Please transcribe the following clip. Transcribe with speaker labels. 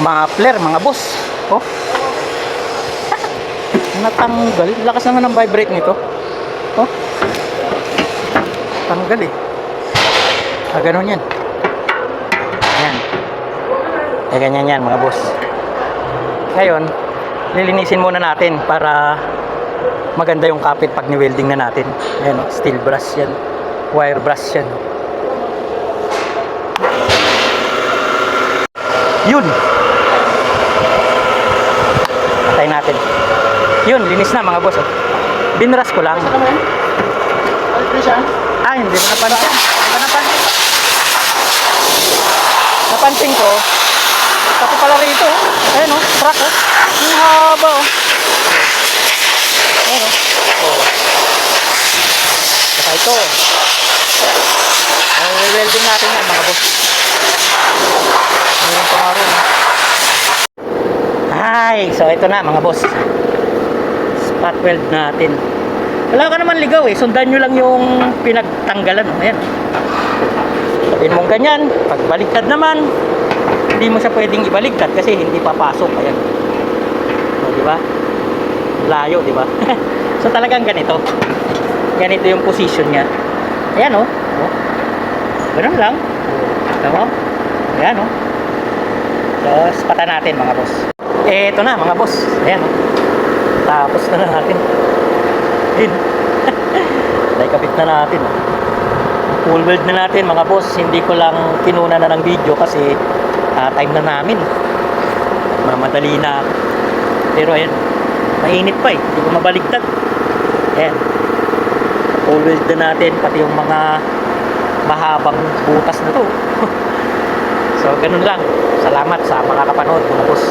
Speaker 1: muffler mga boss. Oh, natanggal. Lakas naman ng vibrate nito. Oh, tanggal eh. Ganun yan. Yan. Ganyan yan mga boss. Ngayon, lilinisin muna natin para maganda yung kapit pag ni-welding na natin. Ayan, steel brass yan. Wire brass yan. Yun. Patay natin. Yun, linis na mga boss. Oh. Binras ko lang. Ah, hindi na napansin. Napansin ko. Tapos pala rito. Ayan o, track o. Ang haba o. Ayan o. Saka ito. Welding natin yan mga boss. Mayroon pa araw. Ay, so ito na mga boss. Spot weld natin. Wala ka naman ligaw eh. Sundan nyo lang yung pinagtanggalan. Ayan. Sabihin mong ganyan. Pag baligtad naman, hindi mo siya pwedeng ibaligtad kasi hindi papasok. Ayan. O, diba? Layo, diba? So talagang ganito. Ganito yung position niya. Ayan o. O. Ganun lang. Tama? Ayan o. So, spatan natin mga boss. Ito na mga boss. Ayan o. Tapos na natin. Ayun. Dahil kapit na natin. Full weld na natin mga boss. Hindi ko lang kinuna na ng video kasi time na namin. Mamadali na. Pero ayan, mainit pa eh. Hindi ko mabaligtad. Ayan. Full weld na natin. Pati yung mga mahabang butas na to. So ganun lang. Salamat sa mga kapanood mga boss.